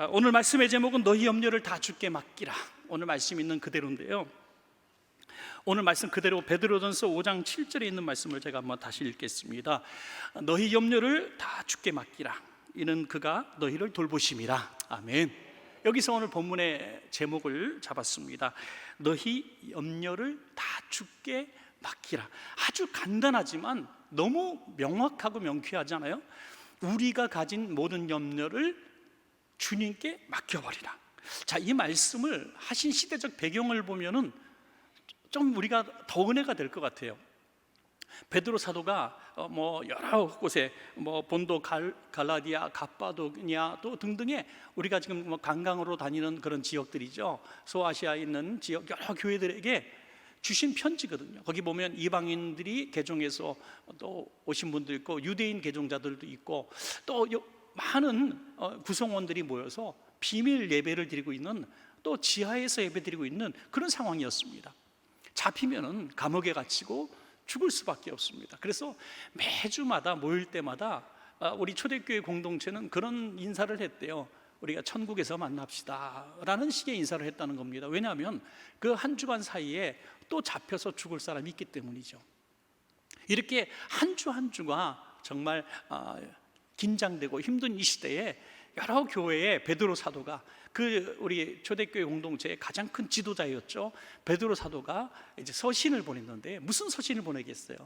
오늘 말씀의 제목은 너희 염려를 다 주께 맡기라. 오늘 말씀 있는 그대로인데요, 오늘 말씀 그대로 베드로전서 5장 7절에 있는 말씀을 제가 한번 다시 읽겠습니다. 너희 염려를 다 주께 맡기라. 이는 그가 너희를 돌보심이라. 아멘. 여기서 오늘 본문의 제목을 잡았습니다. 너희 염려를 다 주께 맡기라. 아주 간단하지만 너무 명확하고 명쾌하잖아요. 우리가 가진 모든 염려를 주님께 맡겨버리라. 자, 이 말씀을 하신 시대적 배경을 보면은 좀 우리가 더 은혜가 될 것 같아요. 베드로 사도가 여러 곳에 본도 갈라디아, 갑바도냐 또 등등의 우리가 지금 관광으로 다니는 그런 지역들이죠. 소아시아에 있는 지역 여러 교회들에게 주신 편지거든요. 거기 보면 이방인들이 개종해서 또 오신 분도 있고 유대인 개종자들도 있고 또 많은 구성원들이 모여서 비밀 예배를 드리고 있는, 또 지하에서 예배 드리고 있는 그런 상황이었습니다. 잡히면은 감옥에 갇히고 죽을 수밖에 없습니다. 그래서 매주마다 모일 때마다 우리 초대교회 공동체는 그런 인사를 했대요. 우리가 천국에서 만납시다 라는 식의 인사를 했다는 겁니다. 왜냐하면 그 한 주간 사이에 또 잡혀서 죽을 사람이 있기 때문이죠. 이렇게 한 주 한 주가 정말 긴장되고 힘든 이 시대에 여러 교회에 베드로 사도가, 그 우리 초대교회 공동체의 가장 큰 지도자였죠. 베드로 사도가 이제 서신을 보냈는데, 무슨 서신을 보내겠어요?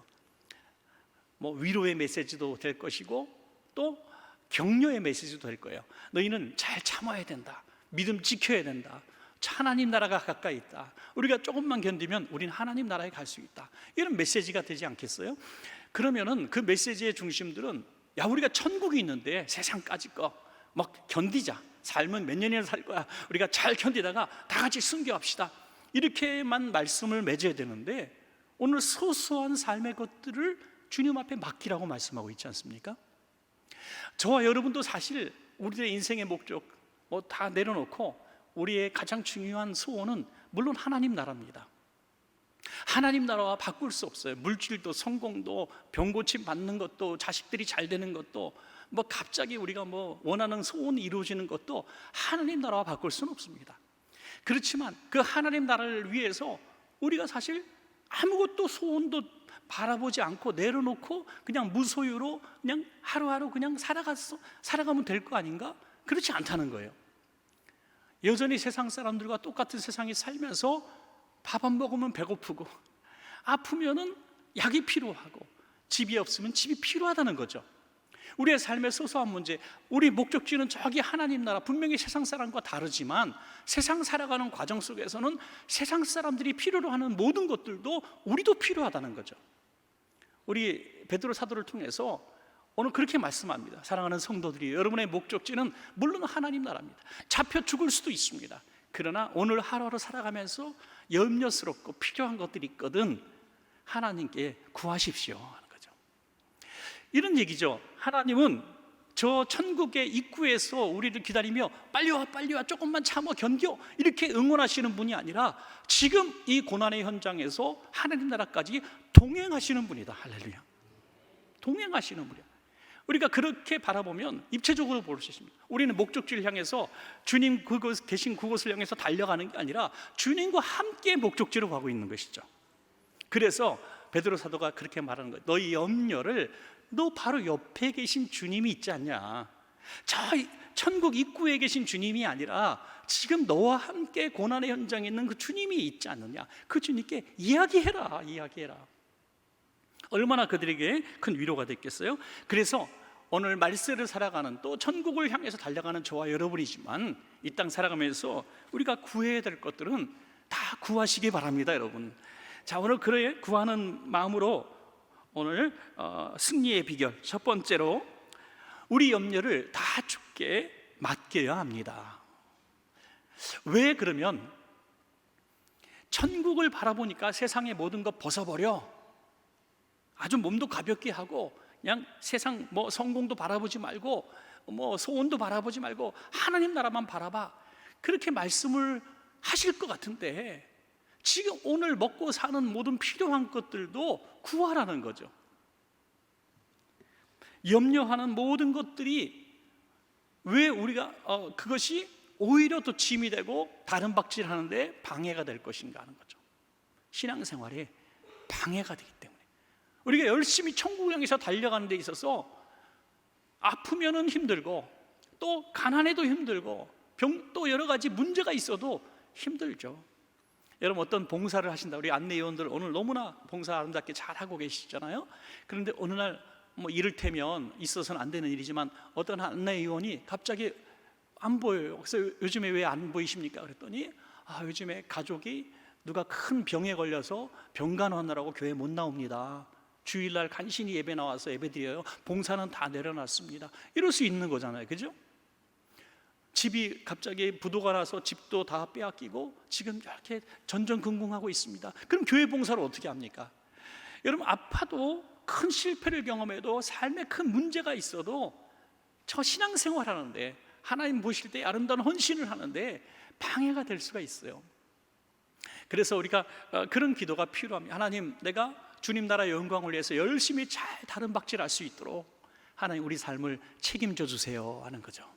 위로의 메시지도 될 것이고 또 격려의 메시지도 될 거예요. 너희는 잘 참아야 된다. 믿음 지켜야 된다. 하나님 나라가 가까이 있다. 우리가 조금만 견디면 우린 하나님 나라에 갈 수 있다. 이런 메시지가 되지 않겠어요? 그러면은 그 메시지의 중심들은, 야, 우리가 천국이 있는데 세상까지 견디자. 삶은 몇 년이나 살 거야. 우리가 잘 견디다가 다 같이 순교합시다. 이렇게만 말씀을 맺어야 되는데, 오늘 소소한 삶의 것들을 주님 앞에 맡기라고 말씀하고 있지 않습니까? 저와 여러분도 사실 우리의 인생의 목적 다 내려놓고 우리의 가장 중요한 소원은 물론 하나님 나라입니다. 하나님 나라와 바꿀 수 없어요. 물질도, 성공도, 병고침 받는 것도, 자식들이 잘 되는 것도, 갑자기 우리가 원하는 소원이 이루어지는 것도 하나님 나라와 바꿀 수는 없습니다. 그렇지만 그 하나님 나라를 위해서 우리가 사실 아무것도 소원도 바라보지 않고 내려놓고 그냥 무소유로 그냥 하루하루 그냥 살아가면 될 거 아닌가? 그렇지 않다는 거예요. 여전히 세상 사람들과 똑같은 세상에 살면서 밥 안 먹으면 배고프고, 아프면은 약이 필요하고, 집이 없으면 집이 필요하다는 거죠. 우리의 삶의 소소한 문제, 우리 목적지는 저기 하나님 나라, 분명히 세상 사람과 다르지만 세상 살아가는 과정 속에서는 세상 사람들이 필요로 하는 모든 것들도 우리도 필요하다는 거죠. 우리 베드로 사도를 통해서 오늘 그렇게 말씀합니다. 사랑하는 성도들이, 여러분의 목적지는 물론 하나님 나라입니다. 잡혀 죽을 수도 있습니다. 그러나 오늘 하루하루 살아가면서 염려스럽고 필요한 것들이 있거든 하나님께 구하십시오 하는 거죠. 이런 얘기죠. 하나님은 저 천국의 입구에서 우리를 기다리며 빨리 와 빨리 와, 조금만 참아 견뎌, 이렇게 응원하시는 분이 아니라 지금 이 고난의 현장에서 하나님 나라까지 동행하시는 분이다. 할렐루야. 동행하시는 분이야. 우리가 그렇게 바라보면 입체적으로 볼 수 있습니다. 우리는 목적지를 향해서, 주님 계신 그곳을 향해서 달려가는 게 아니라 주님과 함께 목적지로 가고 있는 것이죠. 그래서 베드로 사도가 그렇게 말하는 거예요. 너희 염려를, 너 바로 옆에 계신 주님이 있지 않냐, 저 천국 입구에 계신 주님이 아니라 지금 너와 함께 고난의 현장에 있는 그 주님이 있지 않느냐, 그 주님께 이야기해라. 얼마나 그들에게 큰 위로가 됐겠어요. 그래서 오늘 말세를 살아가는, 또 천국을 향해서 달려가는 저와 여러분이지만 이 땅 살아가면서 우리가 구해야 될 것들은 다 구하시기 바랍니다, 여러분. 자, 오늘 그래 구하는 마음으로 오늘 승리의 비결 첫 번째로, 우리 염려를 다 주께 맡겨야 합니다. 왜 그러면 천국을 바라보니까 세상의 모든 것 벗어버려, 아주 몸도 가볍게 하고 그냥 세상 성공도 바라보지 말고 소원도 바라보지 말고 하나님 나라만 바라봐, 그렇게 말씀을 하실 것 같은데 지금 오늘 먹고 사는 모든 필요한 것들도 구하라는 거죠. 염려하는 모든 것들이 왜 우리가 그것이 오히려 더 짐이 되고 다른 박질하는데 방해가 될 것인가 하는 거죠. 신앙생활에 방해가 되기 때문에 우리가 열심히 천국을 향해서 달려가는 데 있어서 아프면은 힘들고 또 가난해도 힘들고 또 여러 가지 문제가 있어도 힘들죠. 여러분 어떤 봉사를 하신다, 우리 안내위원들 오늘 너무나 봉사 아름답게 잘하고 계시잖아요. 그런데 어느 날 뭐 이를테면 있어서는 안 되는 일이지만 어떤 안내위원이 갑자기 안 보여요. 그래서 요즘에 왜 안 보이십니까? 그랬더니 요즘에 가족이 누가 큰 병에 걸려서 병간호하느라고 교회 못 나옵니다. 주일날 간신히 예배 나와서 예배 드려요. 봉사는 다 내려놨습니다. 이럴 수 있는 거잖아요, 그죠? 집이 갑자기 부도가 나서 집도 다 빼앗기고 지금 이렇게 전전긍긍하고 있습니다. 그럼 교회 봉사를 어떻게 합니까? 여러분 아파도 큰 실패를 경험해도 삶에 큰 문제가 있어도 저 신앙생활 하는데 하나님 보실 때 아름다운 헌신을 하는데 방해가 될 수가 있어요. 그래서 우리가 그런 기도가 필요합니다. 하나님, 내가 주님 나라의 영광을 위해서 열심히 잘 다른 박질할 수 있도록 하나님 우리 삶을 책임져 주세요 하는 거죠.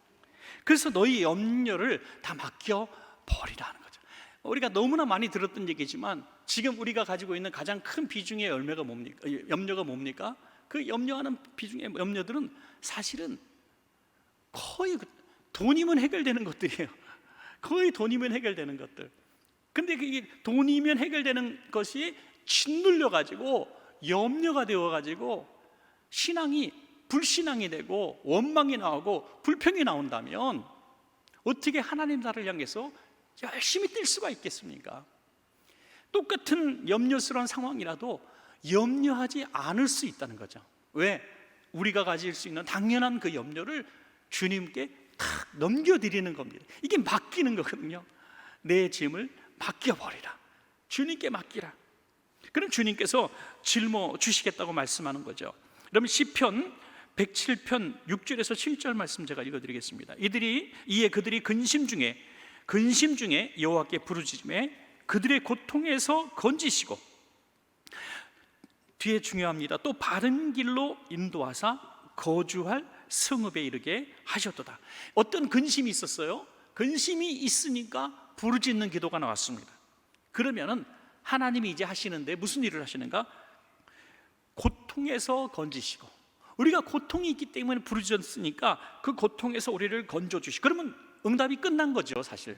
그래서 너희 염려를 다 맡겨 버리라 하는 거죠. 우리가 너무나 많이 들었던 얘기지만 지금 우리가 가지고 있는 가장 큰 비중의 염려가 뭡니까? 그 염려하는 비중의 염려들은 사실은 거의 돈이면 해결되는 것들이에요. 거의 돈이면 해결되는 것들. 근데 그게 돈이면 해결되는 것이 짓눌려 가지고 염려가 되어 가지고 신앙이 불신앙이 되고 원망이 나오고 불평이 나온다면 어떻게 하나님 나라를 향해서 열심히 뛸 수가 있겠습니까? 똑같은 염려스러운 상황이라도 염려하지 않을 수 있다는 거죠. 왜? 우리가 가질 수 있는 당연한 그 염려를 주님께 탁 넘겨드리는 겁니다. 이게 맡기는 거거든요. 내 짐을 맡겨버리라. 주님께 맡기라. 그럼 주님께서 짊어 주시겠다고 말씀하는 거죠. 그럼 시편 107편 6절에서 7절 말씀 제가 읽어드리겠습니다. 이에 그들이 근심 중에 여호와께 부르짖음에 그들의 고통에서 건지시고, 뒤에 중요합니다. 또 바른 길로 인도하사 거주할 성읍에 이르게 하셨도다. 어떤 근심이 있었어요? 근심이 있으니까 부르짖는 기도가 나왔습니다. 그러면은 하나님이 이제 하시는데 무슨 일을 하시는가? 고통에서 건지시고, 우리가 고통이 있기 때문에 부르짖었으니까 그 고통에서 우리를 건져주시고, 그러면 응답이 끝난 거죠. 사실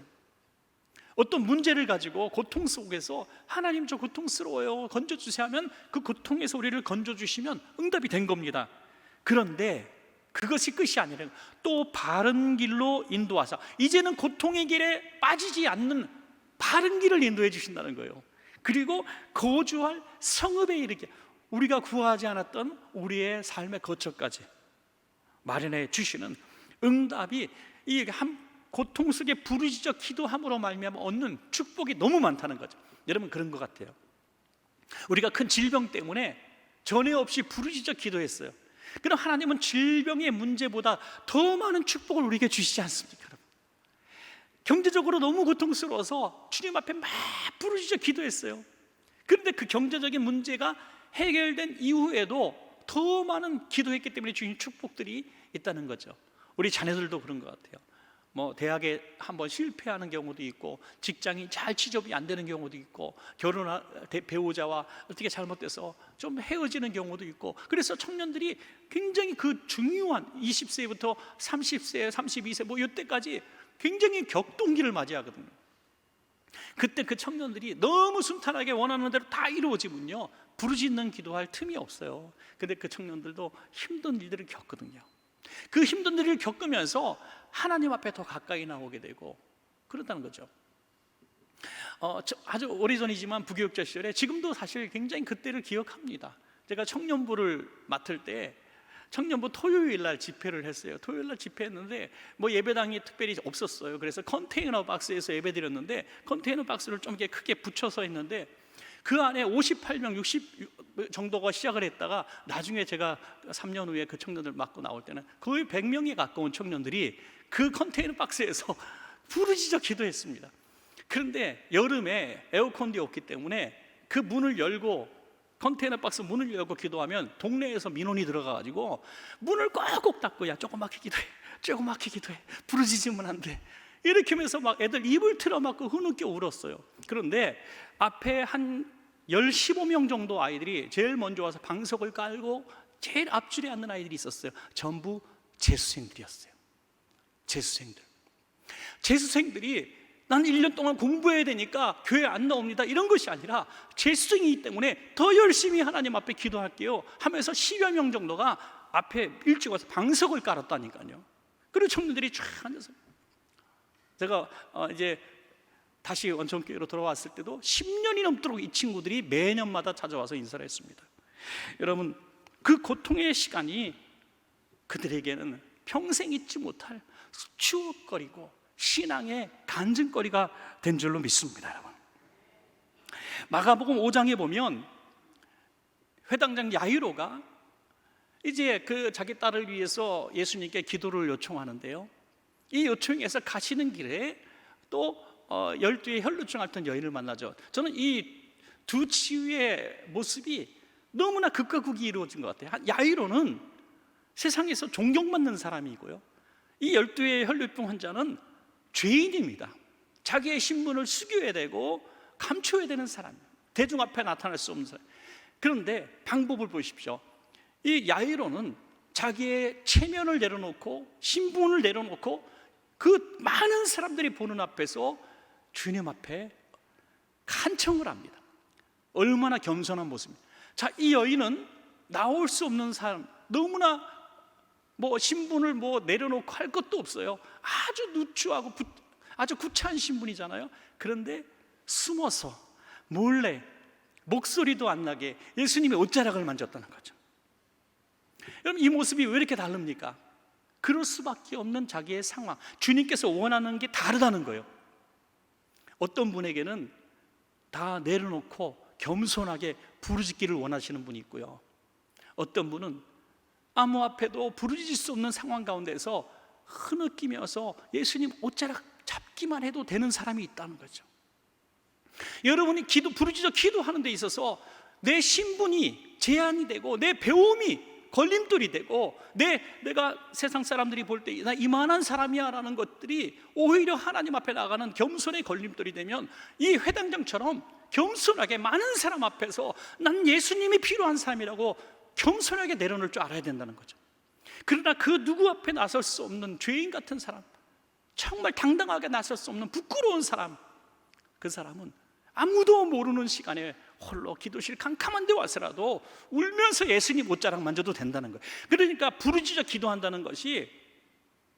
어떤 문제를 가지고 고통 속에서 하나님 저 고통스러워요 건져주세요 하면 그 고통에서 우리를 건져주시면 응답이 된 겁니다. 그런데 그것이 끝이 아니라 또 바른 길로 인도하사, 이제는 고통의 길에 빠지지 않는 바른 길을 인도해 주신다는 거예요. 그리고 거주할 성읍에 이르게, 우리가 구하지 않았던 우리의 삶의 거처까지 마련해 주시는 응답이, 이 고통 속에 부르짖어 기도함으로 말미암아 얻는 축복이 너무 많다는 거죠. 여러분 그런 것 같아요. 우리가 큰 질병 때문에 전에 없이 부르짖어 기도했어요. 그럼 하나님은 질병의 문제보다 더 많은 축복을 우리에게 주시지 않습니까? 여러분? 경제적으로 너무 고통스러워서 주님 앞에 막 부르짖어 기도했어요. 그런데 그 경제적인 문제가 해결된 이후에도 더 많은 기도했기 때문에 주신 축복들이 있다는 거죠. 우리 자녀들도 그런 것 같아요. 대학에 한번 실패하는 경우도 있고, 직장이 잘 취업이 안 되는 경우도 있고, 배우자와 어떻게 잘못돼서 좀 헤어지는 경우도 있고, 그래서 청년들이 굉장히 그 중요한 20세부터 30세, 32세 이때까지 굉장히 격동기를 맞이하거든요. 그때 그 청년들이 너무 순탄하게 원하는 대로 다 이루어지면요, 부르짖는 기도할 틈이 없어요. 근데 그 청년들도 힘든 일들을 겪거든요. 그 힘든 일을 겪으면서 하나님 앞에 더 가까이 나오게 되고 그렇다는 거죠. 아주 오래전이지만 부교육자 시절에, 지금도 사실 굉장히 그때를 기억합니다. 제가 청년부를 맡을 때 청년부 토요일 날 집회를 했어요. 토요일 날 집회했는데 예배당이 특별히 없었어요. 그래서 컨테이너 박스에서 예배드렸는데, 컨테이너 박스를 좀 이렇게 크게 붙여서 했는데 그 안에 58명, 60 정도가 시작을 했다가 나중에 제가 3년 후에 그 청년들 맡고 나올 때는 거의 100명에 가까운 청년들이 그 컨테이너 박스에서 부르짖어 기도했습니다. 그런데 여름에 에어컨이 없기 때문에 그 문을 열고, 컨테이너 박스 문을 열고 기도하면 동네에서 민원이 들어가가지고 문을 꼭꼭 닫고, 야 조그맣게 기도해, 조그맣게 기도해. 부르짖으면 안 돼. 이렇게 하면서 막 애들 입을 틀어막고 흐느껴 울었어요. 그런데 앞에 한 15명 정도 아이들이 제일 먼저 와서 방석을 깔고 제일 앞줄에 앉는 아이들이 있었어요. 전부 재수생들이었어요. 재수생들이 난 1년 동안 공부해야 되니까 교회 안 나옵니다 이런 것이 아니라 재수생이기 때문에 더 열심히 하나님 앞에 기도할게요 하면서 10여 명 정도가 앞에 일찍 와서 방석을 깔았다니까요. 그리고 청년들이 쫙 앉아서, 제가 이제 다시 원천교회로 돌아왔을 때도 10년이 넘도록 이 친구들이 매년마다 찾아와서 인사를 했습니다. 여러분, 그 고통의 시간이 그들에게는 평생 잊지 못할 추억거리고 신앙의 간증거리가 된 줄로 믿습니다. 여러분, 마가복음 5장에 보면 회당장 야이로가 이제 그 자기 딸을 위해서 예수님께 기도를 요청하는데요, 이 요청에서 가시는 길에 또 12의 혈루증 앓던 여인을 만나죠. 저는 이 두 치유의 모습이 너무나 극과 극이 이루어진 것 같아요. 야이로는 세상에서 존경받는 사람이고요, 이 12의 혈루증 환자는 죄인입니다. 자기의 신분을 숙여야 되고 감춰야 되는 사람이에요. 대중 앞에 나타날 수 없는 사람. 그런데 방법을 보십시오. 이 야이로는 자기의 체면을 내려놓고 신분을 내려놓고 그 많은 사람들이 보는 앞에서 주님 앞에 간청을 합니다. 얼마나 겸손한 모습입니다. 자, 이 여인은 나올 수 없는 사람, 너무나 신분을 내려놓고 할 것도 없어요. 아주 누추하고 아주 구차한 신분이잖아요. 그런데 숨어서 몰래 목소리도 안 나게 예수님의 옷자락을 만졌다는 거죠. 여러분, 이 모습이 왜 이렇게 다릅니까? 그럴 수밖에 없는 자기의 상황, 주님께서 원하는 게 다르다는 거예요. 어떤 분에게는 다 내려놓고 겸손하게 부르짖기를 원하시는 분이 있고요, 어떤 분은 아무 앞에도 부르짖을 수 없는 상황 가운데서 흐느끼면서 예수님 옷자락 잡기만 해도 되는 사람이 있다는 거죠. 여러분이 부르짖어 기도하는 데 있어서 내 신분이 제한이 되고 내 배움이 걸림돌이 되고 내가 세상 사람들이 볼 때 나 이만한 사람이야 라는 것들이 오히려 하나님 앞에 나가는 겸손의 걸림돌이 되면, 이 회당장처럼 겸손하게 많은 사람 앞에서 난 예수님이 필요한 사람이라고 겸손하게 내려놓을 줄 알아야 된다는 거죠. 그러나 그 누구 앞에 나설 수 없는 죄인 같은 사람, 정말 당당하게 나설 수 없는 부끄러운 사람, 그 사람은 아무도 모르는 시간에 홀로 기도실 캄캄한 데 와서라도 울면서 예수님 옷자락 만져도 된다는 거예요. 그러니까 부르짖어 기도한다는 것이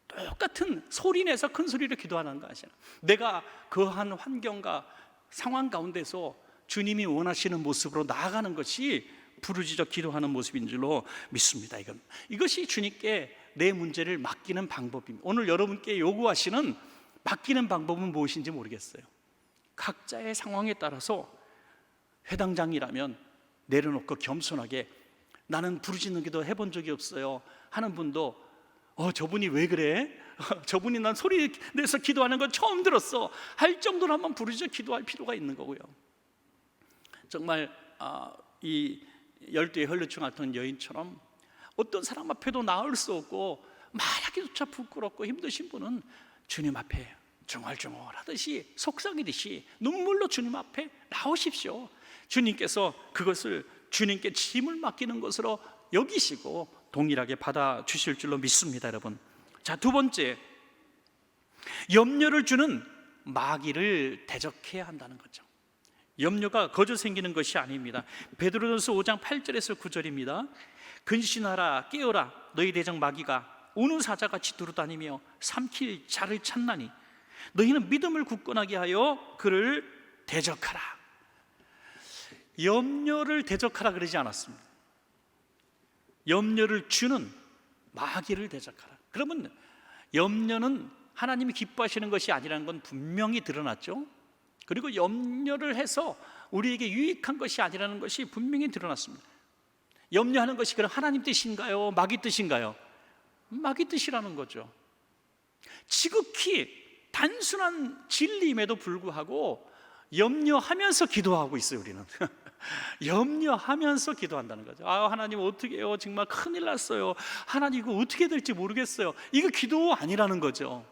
똑같은 소리내서 큰 소리로 기도하는 것이 아니라 내가 거한 환경과 상황 가운데서 주님이 원하시는 모습으로 나아가는 것이 부르짖어 기도하는 모습인 줄로 믿습니다. 이것이 주님께 내 문제를 맡기는 방법입니다. 오늘 여러분께 요구하시는 맡기는 방법은 무엇인지 모르겠어요. 각자의 상황에 따라서 회당장이라면 내려놓고 겸손하게 나는 부르짖는 기도 해본 적이 없어요 하는 분도 저분이 왜 그래? 저분이 난 소리 내서 기도하는 건 처음 들었어 할 정도로 한번 부르짖어 기도할 필요가 있는 거고요. 정말 이 12의 혈루증 앓던 여인처럼 어떤 사람 앞에도 나올 수 없고 말하기조차 부끄럽고 힘드신 분은 주님 앞에 중얼중얼하듯이 속삭이듯이 눈물로 주님 앞에 나오십시오. 주님께서 그것을 주님께 짐을 맡기는 것으로 여기시고 동일하게 받아주실 줄로 믿습니다. 여러분, 자, 두 번째, 염려를 주는 마귀를 대적해야 한다는 거죠. 염려가 거저 생기는 것이 아닙니다. 베드로전서 5장 8절에서 9절입니다. 근신하라, 깨어라, 너희 대적 마귀가 우는 사자같이 두루다니며 삼킬 자를 찾나니 너희는 믿음을 굳건하게 하여 그를 대적하라. 염려를 대적하라 그러지 않았습니다. 염려를 주는 마귀를 대적하라. 그러면 염려는 하나님이 기뻐하시는 것이 아니라는 건 분명히 드러났죠. 그리고 염려를 해서 우리에게 유익한 것이 아니라는 것이 분명히 드러났습니다. 염려하는 것이 그럼 하나님 뜻인가요? 마귀 뜻인가요? 마귀 뜻이라는 거죠. 지극히 단순한 진리임에도 불구하고 염려하면서 기도하고 있어요, 우리는. 염려하면서 기도한다는 거죠. 아, 하나님 어떻게 해요? 정말 큰일 났어요. 하나님 이거 어떻게 될지 모르겠어요. 이거 기도 아니라는 거죠.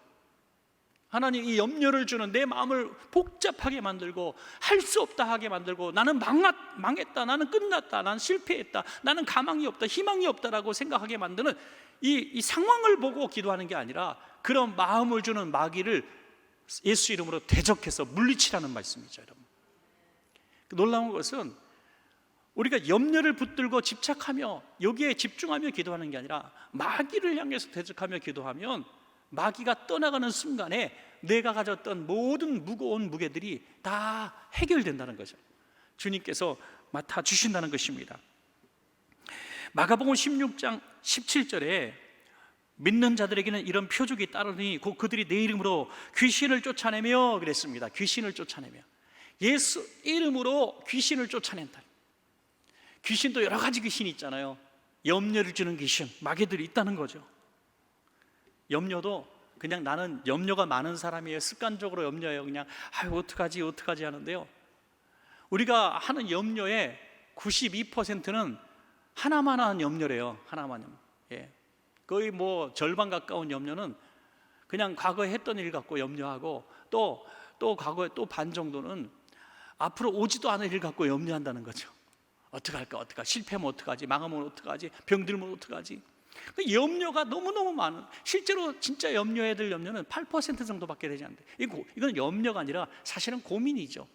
하나님 이 염려를 주는 내 마음을 복잡하게 만들고 할 수 없다 하게 만들고 나는 망했다, 나는 끝났다, 나는 실패했다, 나는 가망이 없다, 희망이 없다라고 생각하게 만드는 이 상황을 보고 기도하는 게 아니라 그런 마음을 주는 마귀를 예수 이름으로 대적해서 물리치라는 말씀이죠. 여러분, 놀라운 것은 우리가 염려를 붙들고 집착하며 여기에 집중하며 기도하는 게 아니라 마귀를 향해서 대적하며 기도하면 마귀가 떠나가는 순간에 내가 가졌던 모든 무거운 무게들이 다 해결된다는 거죠. 주님께서 맡아주신다는 것입니다. 마가복음 16장 17절에 믿는 자들에게는 이런 표적이 따르니 곧 그들이 내 이름으로 귀신을 쫓아내며 그랬습니다. 귀신을 쫓아내며, 예수 이름으로 귀신을 쫓아낸다. 귀신도 여러 가지 귀신이 있잖아요. 염려를 주는 귀신, 마귀들이 있다는 거죠. 염려도 그냥 나는 염려가 많은 사람이에요. 습관적으로 염려해요. 그냥 어떡하지 하는데요, 우리가 하는 염려의 92%는 하나만 한 염려래요. 하나만. 예. 거의 뭐 절반 가까운 염려는 그냥 과거에 했던 일 갖고 염려하고 또 과거에 또 반 정도는 앞으로 오지도 않을 일 갖고 염려한다는 거죠. 어떡할까, 실패하면 어떡하지, 망하면 어떡하지, 병들면 어떡하지. 그 염려가 너무너무 많은, 실제로 진짜 염려해야 될 염려는 8% 정도밖에 되지 않는데, 이건 염려가 아니라 사실은 고민이죠.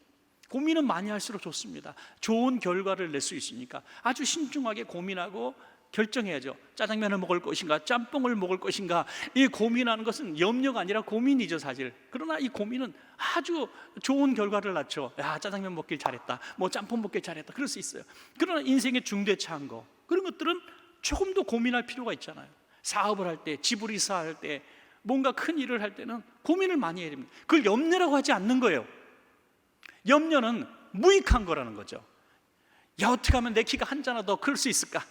고민은 많이 할수록 좋습니다. 좋은 결과를 낼 수 있으니까 아주 신중하게 고민하고 결정해야죠. 짜장면을 먹을 것인가, 짬뽕을 먹을 것인가. 이 고민하는 것은 염려가 아니라 고민이죠, 사실. 그러나 이 고민은 아주 좋은 결과를 낳죠. 야, 짜장면 먹길 잘했다, 뭐 짬뽕 먹길 잘했다, 그럴 수 있어요. 그러나 인생의 중대차한 거, 그런 것들은 조금 더 고민할 필요가 있잖아요. 사업을 할 때, 집을 이사할 때, 뭔가 큰 일을 할 때는 고민을 많이 해야 됩니다. 그걸 염려라고 하지 않는 거예요. 염려는 무익한 거라는 거죠. 야, 어떻게 하면 내 키가 한 자나 더 클 수 있을까?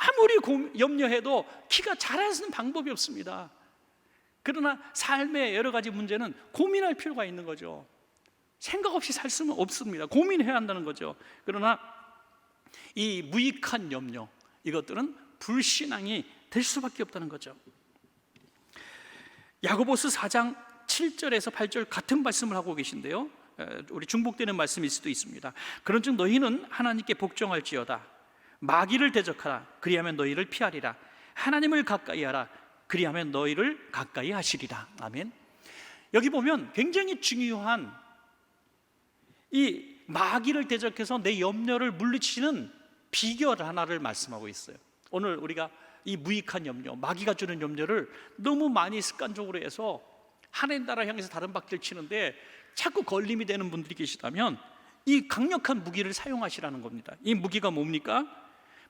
아무리 염려해도 키가 자라는 방법이 없습니다. 그러나 삶의 여러 가지 문제는 고민할 필요가 있는 거죠. 생각 없이 살 수는 없습니다. 고민해야 한다는 거죠. 그러나 이 무익한 염려, 이것들은 불신앙이 될 수밖에 없다는 거죠. 야고보스 4장 7절에서 8절 같은 말씀을 하고 계신데요, 우리 중복되는 말씀일 수도 있습니다. 그런즉 너희는 하나님께 복종할지어다. 마귀를 대적하라. 그리하면 너희를 피하리라. 하나님을 가까이 하라. 그리하면 너희를 가까이 하시리라. 아멘. 여기 보면 굉장히 중요한 이 마귀를 대적해서 내 염려를 물리치는 비결 하나를 말씀하고 있어요. 오늘 우리가 이 무익한 염려, 마귀가 주는 염려를 너무 많이 습관적으로 해서 하나님 나라 향해서 다른 바퀴를 치는데 자꾸 걸림이 되는 분들이 계시다면 이 강력한 무기를 사용하시라는 겁니다. 이 무기가 뭡니까?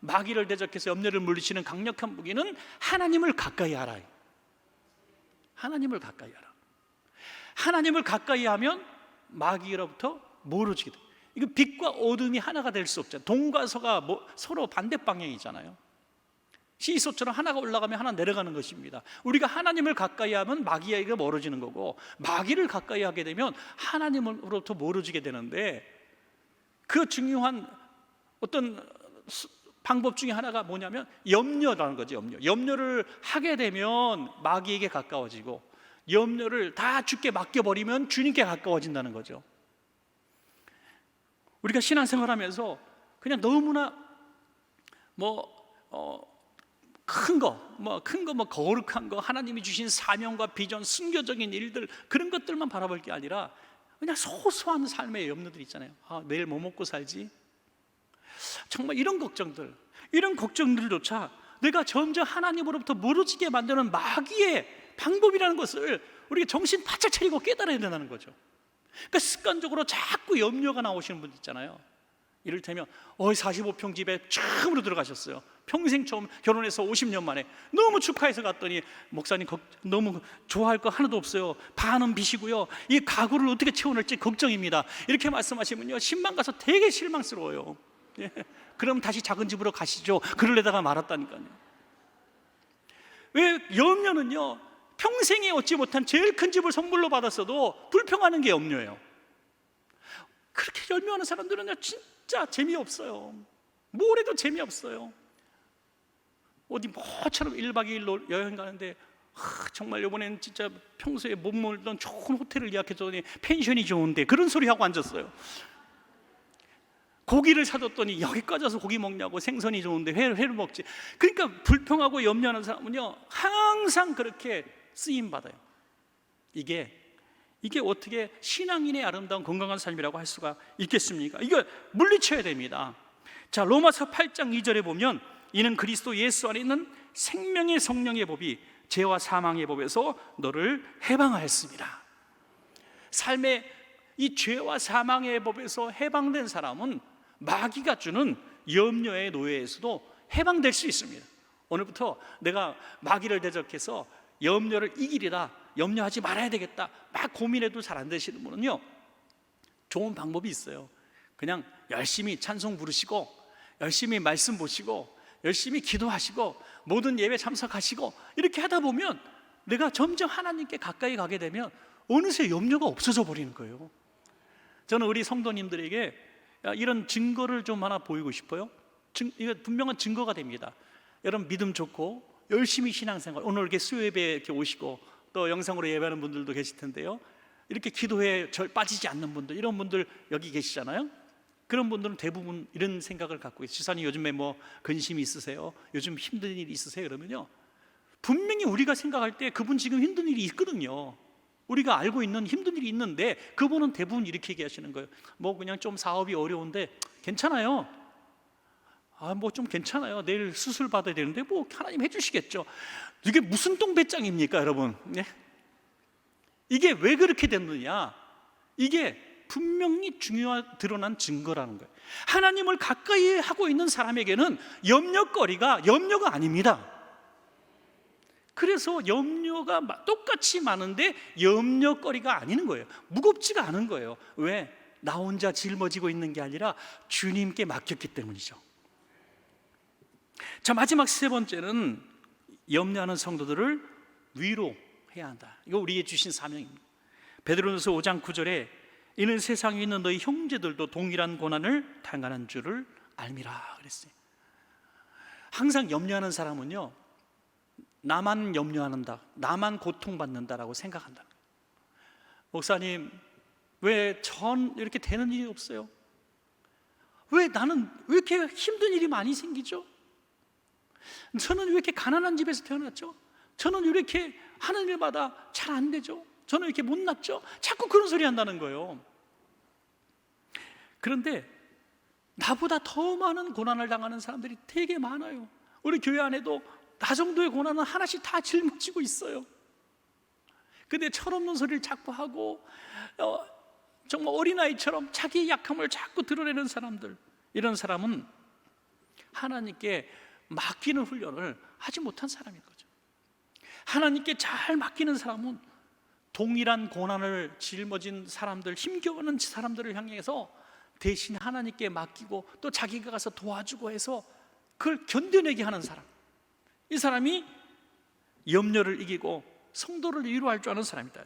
마귀를 대적해서 염려를 물리치는 강력한 무기는 하나님을 가까이 하라. 하나님을 가까이 하라. 하나님을 가까이 하면 마귀로부터 멀어지게 돼. 이거 빛과 어둠이 하나가 될 수 없잖아요. 동과 서가 서로 반대 방향이잖아요. 시소처럼 하나가 올라가면 하나 내려가는 것입니다. 우리가 하나님을 가까이 하면 마귀에게 멀어지는 거고, 마귀를 가까이 하게 되면 하나님으로부터 멀어지게 되는데, 그 중요한 어떤 방법 중에 하나가 뭐냐면 염려라는 거죠. 염려를 하게 되면 마귀에게 가까워지고, 염려를 다 주께 맡겨버리면 주님께 가까워진다는 거죠. 우리가 신앙생활하면서 그냥 너무나 큰 거, 거룩한 거, 하나님이 주신 사명과 비전, 순교적인 일들, 그런 것들만 바라볼 게 아니라 그냥 소소한 삶의 염려들 있잖아요. 내일 뭐 먹고 살지? 정말 이런 걱정들조차 내가 점점 하나님으로부터 멀어지게 만드는 마귀의 방법이라는 것을 우리가 정신 바짝 차리고 깨달아야 된다는 거죠. 그러니까 습관적으로 자꾸 염려가 나오시는 분들 있잖아요. 이를테면 45평 집에 처음으로 들어가셨어요. 평생 처음 결혼해서 50년 만에 너무 축하해서 갔더니 목사님 너무 좋아할 거 하나도 없어요. 반은 빚이고요. 이 가구를 어떻게 채워낼지 걱정입니다. 이렇게 말씀하시면요, 신방 가서 되게 실망스러워요. 예. 그럼 다시 작은 집으로 가시죠. 그러려다가 말았다니까요. 왜? 염려는요, 평생에 얻지 못한 제일 큰 집을 선물로 받았어도 불평하는 게 염려예요. 그렇게 염려하는 사람들은요, 진짜 재미없어요. 뭘 해도 재미없어요. 어디 뭐처럼 1박 2일로 여행 가는데 정말 이번엔 진짜 평소에 못 몰던 좋은 호텔을 예약했더니 펜션이 좋은데 그런 소리 하고 앉았어요. 고기를 사줬더니 여기까지 와서 고기 먹냐고, 생선이 좋은데 회를 먹지. 그러니까 불평하고 염려하는 사람은요 항상 그렇게 쓰임받아요. 이게 어떻게 신앙인의 아름다운 건강한 삶이라고 할 수가 있겠습니까? 이거 물리쳐야 됩니다. 자, 로마서 8장 2절에 보면 이는 그리스도 예수 안에 있는 생명의 성령의 법이 죄와 사망의 법에서 너를 해방하였습니다. 삶의 이 죄와 사망의 법에서 해방된 사람은 마귀가 주는 염려의 노예에서도 해방될 수 있습니다. 오늘부터 내가 마귀를 대적해서 염려를 이기리라, 염려하지 말아야 되겠다 막 고민해도 잘 안 되시는 분은요 좋은 방법이 있어요. 그냥 열심히 찬송 부르시고 열심히 말씀 보시고 열심히 기도하시고 모든 예배 참석하시고 이렇게 하다 보면 내가 점점 하나님께 가까이 가게 되면 어느새 염려가 없어져 버리는 거예요. 저는 우리 성도님들에게 이런 증거를 좀 하나 보이고 싶어요. 이거 분명한 증거가 됩니다. 여러분 믿음 좋고 열심히 신앙생활, 오늘 이렇게 수요예배 이렇게 오시고 또 영상으로 예배하는 분들도 계실 텐데요, 이렇게 기도에 빠지지 않는 분들, 이런 분들 여기 계시잖아요. 그런 분들은 대부분 이런 생각을 갖고 있어요. 지사님 요즘에 뭐 근심이 있으세요? 요즘 힘든 일이 있으세요? 그러면요 분명히 우리가 생각할 때 그분 지금 힘든 일이 있거든요. 우리가 알고 있는 힘든 일이 있는데 그분은 대부분 이렇게 얘기하시는 거예요. 뭐 그냥 좀 사업이 어려운데 괜찮아요. 뭐 좀 괜찮아요. 내일 수술 받아야 되는데 뭐 하나님 해주시겠죠. 이게 무슨 똥배짱입니까 여러분? 네? 이게 왜 그렇게 됐느냐, 이게 분명히 드러난 증거라는 거예요. 하나님을 가까이 하고 있는 사람에게는 염려거리가 염려가 아닙니다. 그래서 염려가 똑같이 많은데 염려거리가 아닌 거예요. 무겁지가 않은 거예요. 왜? 나 혼자 짊어지고 있는 게 아니라 주님께 맡겼기 때문이죠. 자, 마지막 세 번째는 염려하는 성도들을 위로해야 한다. 이거 우리에게 주신 사명입니다. 베드로전서 5장 9절에 이는 세상에 있는 너희 형제들도 동일한 고난을 당하는 줄을 알미라 그랬어요. 항상 염려하는 사람은요 나만 염려한다, 나만 고통받는다라고 생각한다. 목사님 왜 전 이렇게 되는 일이 없어요? 왜 나는 왜 이렇게 힘든 일이 많이 생기죠? 저는 왜 이렇게 가난한 집에서 태어났죠? 저는 왜 이렇게 하는 일마다 잘 안 되죠? 저는 왜 이렇게 못났죠? 자꾸 그런 소리 한다는 거예요. 그런데 나보다 더 많은 고난을 당하는 사람들이 되게 많아요. 우리 교회 안에도 나 정도의 고난은 하나씩 다 짊어지고 있어요. 근데 철없는 소리를 자꾸 하고 정말 어린아이처럼 자기의 약함을 자꾸 드러내는 사람들, 이런 사람은 하나님께 맡기는 훈련을 하지 못한 사람인 거죠. 하나님께 잘 맡기는 사람은 동일한 고난을 짊어진 사람들, 힘겨워하는 사람들을 향해서 대신 하나님께 맡기고 또 자기가 가서 도와주고 해서 그걸 견뎌내게 하는 사람, 이 사람이 염려를 이기고 성도를 위로할 줄 아는 사람이다.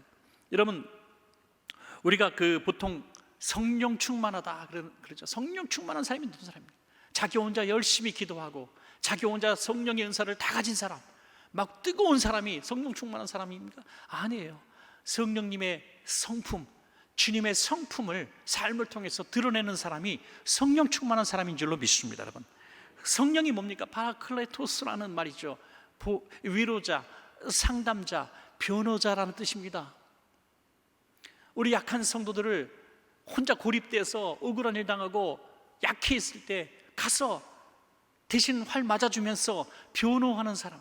여러분 우리가 보통 성령 충만하다 그러죠. 성령 충만한 사람이 어떤 사람입니까? 자기 혼자 열심히 기도하고 자기 혼자 성령의 은사를 다 가진 사람, 막 뜨거운 사람이 성령 충만한 사람입니까? 아니에요. 성령님의 성품, 주님의 성품을 삶을 통해서 드러내는 사람이 성령 충만한 사람인 줄로 믿습니다. 여러분 성령이 뭡니까? 파라클레토스라는 말이죠. 위로자, 상담자, 변호자라는 뜻입니다. 우리 약한 성도들을 혼자 고립돼서 억울한 일 당하고 약해 있을 때 가서 대신 활 맞아주면서 변호하는 사람,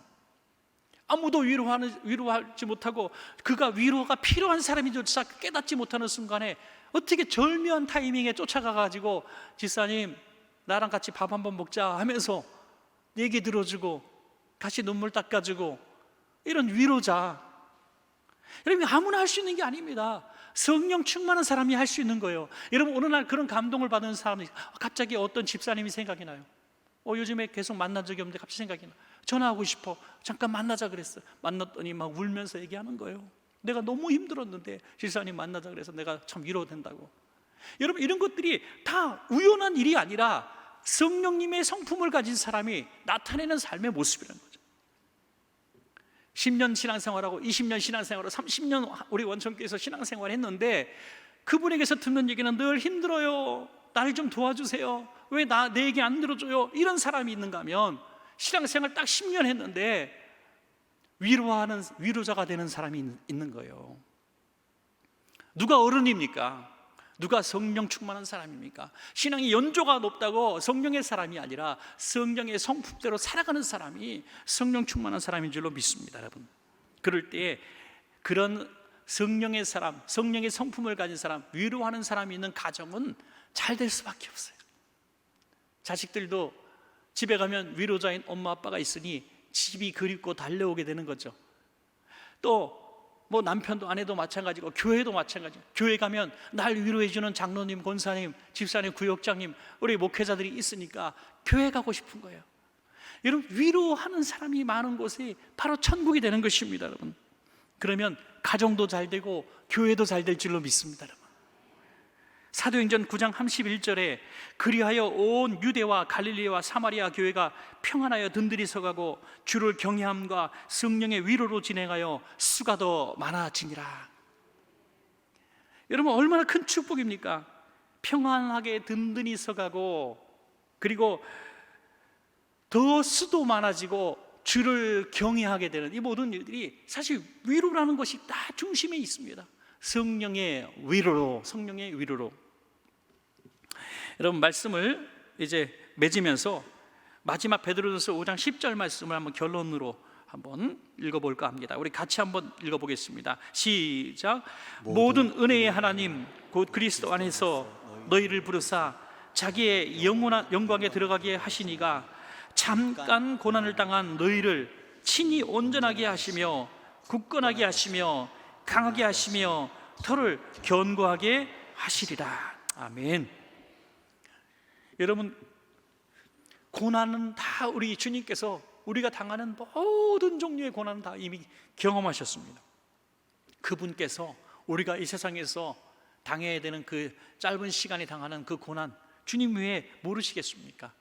아무도 위로하지 못하고 그가 위로가 필요한 사람인조차 깨닫지 못하는 순간에 어떻게 절묘한 타이밍에 쫓아가가지고 집사님 나랑 같이 밥 한번 먹자 하면서 얘기 들어주고 같이 눈물 닦아주고, 이런 위로자. 여러분 아무나 할 수 있는 게 아닙니다. 성령 충만한 사람이 할 수 있는 거예요. 여러분 어느 날 그런 감동을 받은 사람이 갑자기 어떤 집사님이 생각이 나요. 요즘에 계속 만난 적이 없는데 갑자기 생각이 나. 전화하고 싶어. 잠깐 만나자 그랬어. 만났더니 막 울면서 얘기하는 거예요. 내가 너무 힘들었는데 집사님 만나자 그래서 내가 참 위로된다고. 여러분, 이런 것들이 다 우연한 일이 아니라 성령님의 성품을 가진 사람이 나타내는 삶의 모습이라는 거죠. 10년 신앙생활하고 20년 신앙생활하고 30년 우리 원천교회에서 신앙생활을 했는데 그분에게서 듣는 얘기는 늘 힘들어요, 나를 좀 도와주세요, 왜 내 얘기 안 들어줘요, 이런 사람이 있는가 하면 신앙생활 딱 10년 했는데 위로하는 위로자가 되는 사람이 있는 거예요. 누가 어른입니까? 누가 성령 충만한 사람입니까? 신앙이 연조가 높다고 성령의 사람이 아니라 성령의 성품대로 살아가는 사람이 성령 충만한 사람인 줄로 믿습니다, 여러분. 그럴 때 그런 성령의 사람, 성령의 성품을 가진 사람, 위로하는 사람이 있는 가정은 잘 될 수밖에 없어요. 자식들도 집에 가면 위로자인 엄마 아빠가 있으니 집이 그립고 달려오게 되는 거죠. 또 뭐 남편도 아내도 마찬가지고 교회도 마찬가지고, 교회 가면 날 위로해주는 장로님, 권사님, 집사님, 구역장님, 우리 목회자들이 있으니까 교회 가고 싶은 거예요. 여러분, 위로하는 사람이 많은 곳이 바로 천국이 되는 것입니다, 여러분. 그러면 가정도 잘 되고 교회도 잘 될 줄로 믿습니다, 여러분. 사도행전 9장 31절에 그리하여 온 유대와 갈릴리와 사마리아 교회가 평안하여 든든히 서가고 주를 경외함과 성령의 위로로 진행하여 수가 더 많아지니라. 여러분, 얼마나 큰 축복입니까? 평안하게 든든히 서가고, 그리고 더 수도 많아지고 주를 경외하게 되는 이 모든 일들이 사실 위로라는 것이 다 중심에 있습니다. 성령의 위로로, 성령의 위로로. 여러분, 말씀을 이제 맺으면서 마지막 베드로전서 5장 10절 말씀을 한번 결론으로 한번 읽어볼까 합니다. 우리 같이 한번 읽어보겠습니다. 시작. 모든 은혜의 하나님 곧 그리스도 안에서 너희를 부르사 자기의 영원한 영광에 들어가게 하시니가 잠깐 고난을 당한 너희를 친히 온전하게 하시며 굳건하게 하시며 강하게 하시며 터를 견고하게 하시리라. 아멘. 여러분, 고난은 다 우리 주님께서 우리가 당하는 모든 종류의 고난은 다 이미 경험하셨습니다. 그분께서 우리가 이 세상에서 당해야 되는 그 짧은 시간에 당하는 그 고난, 주님 외에 모르시겠습니까?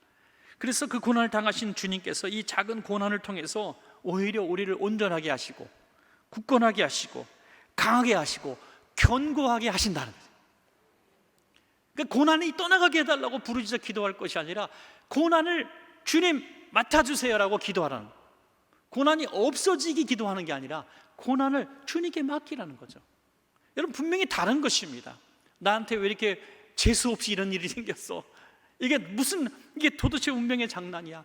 그래서 그 고난을 당하신 주님께서 이 작은 고난을 통해서 오히려 우리를 온전하게 하시고 굳건하게 하시고 강하게 하시고 견고하게 하신다는 거예요. 그러니까 고난이 떠나가게 해달라고 부르짖어 기도할 것이 아니라 고난을 주님 맡아주세요라고 기도하라는 거예요. 고난이 없어지기 기도하는 게 아니라 고난을 주님께 맡기라는 거죠. 여러분, 분명히 다른 것입니다. 나한테 왜 이렇게 재수없이 이런 일이 생겼어? 이게 도대체 운명의 장난이야?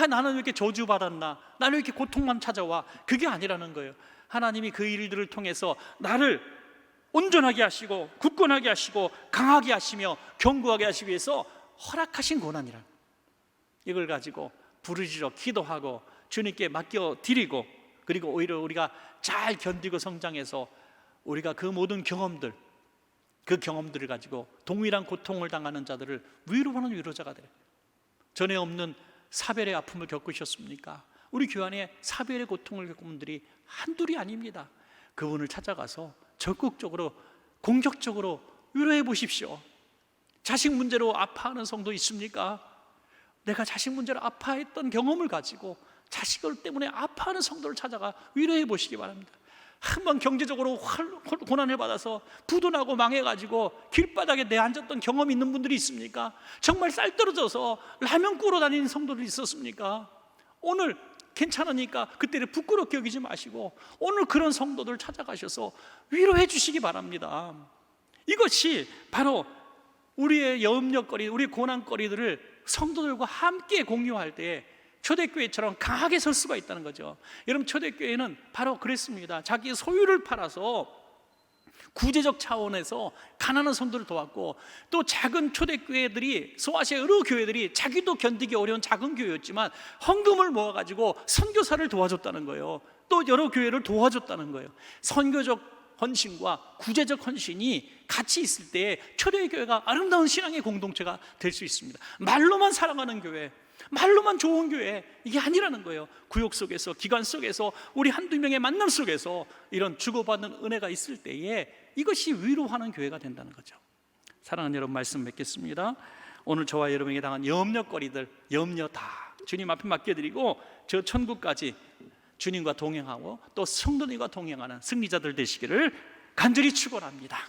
나는 왜 이렇게 저주받았나? 나는 왜 이렇게 고통만 찾아와? 그게 아니라는 거예요. 하나님이 그 일들을 통해서 나를 온전하게 하시고 굳건하게 하시고 강하게 하시며 견고하게 하시기 위해서 허락하신 고난이라. 이걸 가지고 부르짖어 기도하고 주님께 맡겨드리고, 그리고 오히려 우리가 잘 견디고 성장해서 우리가 그 모든 경험들, 그 경험들을 가지고 동일한 고통을 당하는 자들을 위로하는 위로자가 돼요. 전에 없는 사별의 아픔을 겪으셨습니까? 우리 교회 안에 사별의 고통을 겪은 분들이 한둘이 아닙니다. 그분을 찾아가서 적극적으로 공격적으로 위로해 보십시오. 자식 문제로 아파하는 성도 있습니까? 내가 자식 문제로 아파했던 경험을 가지고 자식을 때문에 아파하는 성도를 찾아가 위로해 보시기 바랍니다. 한번 경제적으로 고난을 받아서 부도나고 망해가지고 길바닥에 내앉았던 경험이 있는 분들이 있습니까? 정말 쌀 떨어져서 라면 꾸러 다니는 성도들이 있었습니까? 오늘 괜찮으니까 그때를 부끄럽게 여기지 마시고 오늘 그런 성도들 찾아가셔서 위로해 주시기 바랍니다. 이것이 바로 우리의 염려거리, 우리 고난거리들을 성도들과 함께 공유할 때 초대교회처럼 강하게 설 수가 있다는 거죠. 여러분, 초대교회는 바로 그랬습니다. 자기 소유를 팔아서 구제적 차원에서 가난한 성도를 도왔고, 또 작은 초대교회들이, 소아시아 여러 교회들이 자기도 견디기 어려운 작은 교회였지만 헌금을 모아가지고 선교사를 도와줬다는 거예요. 또 여러 교회를 도와줬다는 거예요. 선교적 헌신과 구제적 헌신이 같이 있을 때 초대교회가 아름다운 신앙의 공동체가 될 수 있습니다. 말로만 사랑하는 교회, 말로만 좋은 교회, 이게 아니라는 거예요. 구역 속에서, 기관 속에서, 우리 한두 명의 만남 속에서 이런 주고받는 은혜가 있을 때에 이것이 위로하는 교회가 된다는 거죠. 사랑하는 여러분, 말씀 맺겠습니다. 오늘 저와 여러분에게 당한 염려거리들, 염려 다 주님 앞에 맡겨드리고 저 천국까지 주님과 동행하고 또 성도님과 동행하는 승리자들 되시기를 간절히 축원합니다.